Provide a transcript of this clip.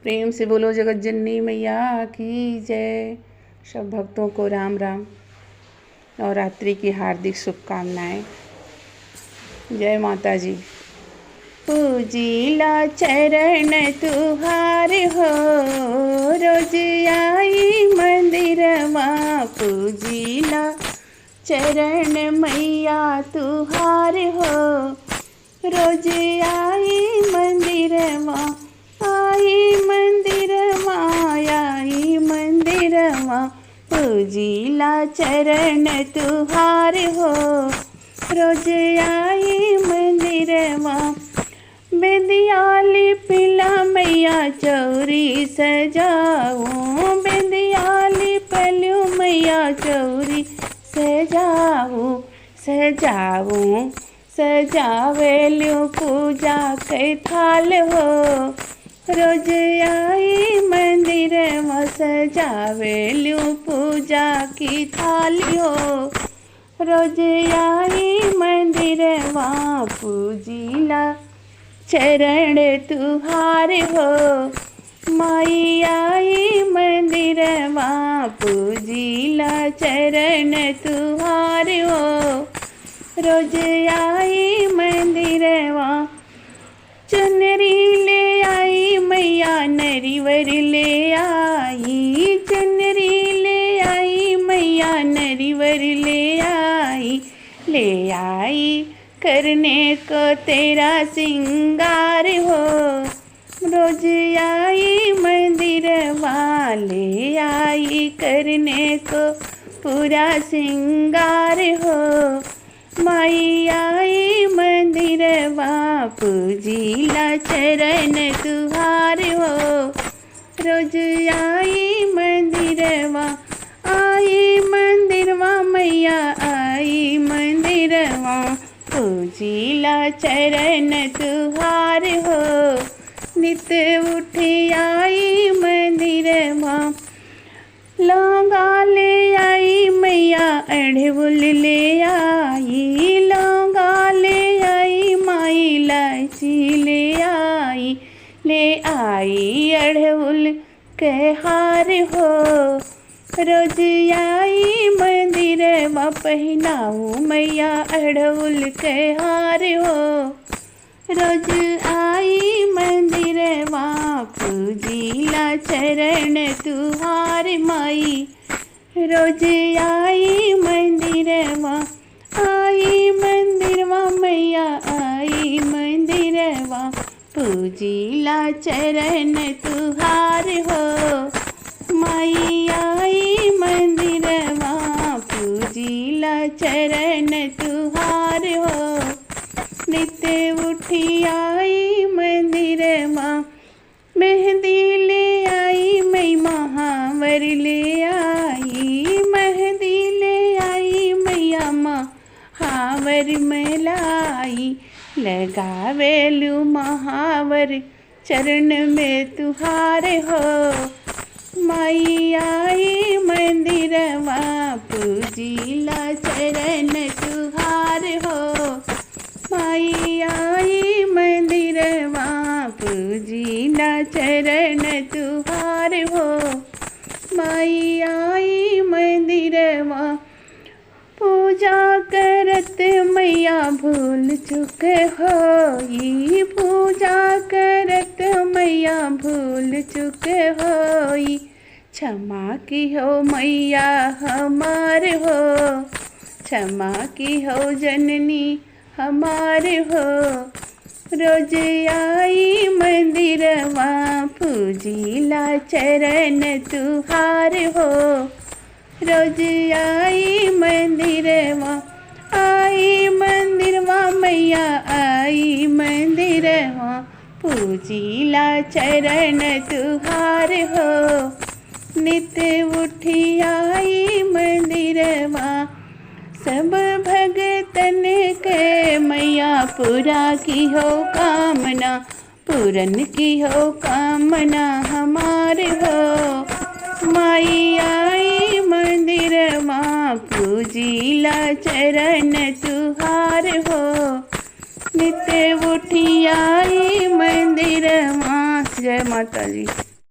प्रेम से बोलो जगत जननी मैया की जय। सब भक्तों को राम राम। नवरात्रि की हार्दिक शुभकामनाएं। जय माता जी। पूजिला चरण तुहार हो, रोज आई मंदिरवा। पूजिला चरण मैया तुहार हो, रोज आई मंदिरवा। आई मंदिरवा, आई मंदिरवा। पूजिला चरण तुहार हो, रोज आई मंदिरवा। बेदियाली पिला मैया चौरी सजाऊं, बेदियाली पलू मैया चौरी सजाऊं। सजाऊं सजावेलू पूजा के थाल हो, रोज आई मंदिर में। सजावेलू पूजा की थाली हो, रोज आई मंदिर में। पूजिला चरण तुहार हो, माई आई मंदिर में। पूजिला चरण तुहार हो, रोज आई मंदिर में। चुनरी ले आई मैया नरिवर ले आई, चुनरी ले आई मैया नरिवर ले आई। ले आई करने को तेरा सिंगार हो, रोज आई मंदिर वाले। आई करने को पूरा सिंगार हो, माई आई मंदिर वा। पूजिला चरण तुहार हो, रोज आई मंदिर वा। आई मंदिर वा मैया आई मंदिर वा। पूजिला चरण तुहार हो, नित उठी आई मंदिर वा। लौंगा ले आई मैया अड़हुल ले आई, लौंगा ले आई माई इलायची ले आई। ले आई अड़हुल के हार हो, रोज आई मंदिर में। पहनाऊं मैया अड़हुल के हार हो, रोज आई मंदिर में। पूजिला चरण तुहार माई, रोज आई मंदिर में। आई मंदिर में मैया आई मंदिर में। पूजिला चरण तुहार हो, माई आई मंदिर में। पूजिला चरण तुहार हो, नित्य उठी आई मंदिर में। मेहंदी ले आई मई महावर ले आई, मेहंदी ले आई मैया महावर में लाई। लगावेलू महावर चरण में तुहार हो, माई आई मंदिर वा। पूजिला चरण तुहार हो, माई आई मंदिर वा। पूजिला चरण तुहार हो, माई आई मंदिर वा। पूजा करत मैया भूल चुक होई, पूजा करत मैया भूल चुक होई। क्षमा की हो मैया हमार हो, क्षमा की हो जननी हमार हो। रोज आई मंदिर वा। पूजिला चरण तुहार हो, रोज आई मंदिर वा। आई मंदिर वा मैया आई मंदिर वा। पूजिला चरण तुहार हो, नित्य उठी आई मंदिर वा। सब भगतन के मैया पूरा की हो कामना, पूरन की हो कामना हमार हो। माई आई मंदिर माँ। पूजिला चरण तुहार हो, नित्य उठी आई मंदिर माँ। जय माता जी।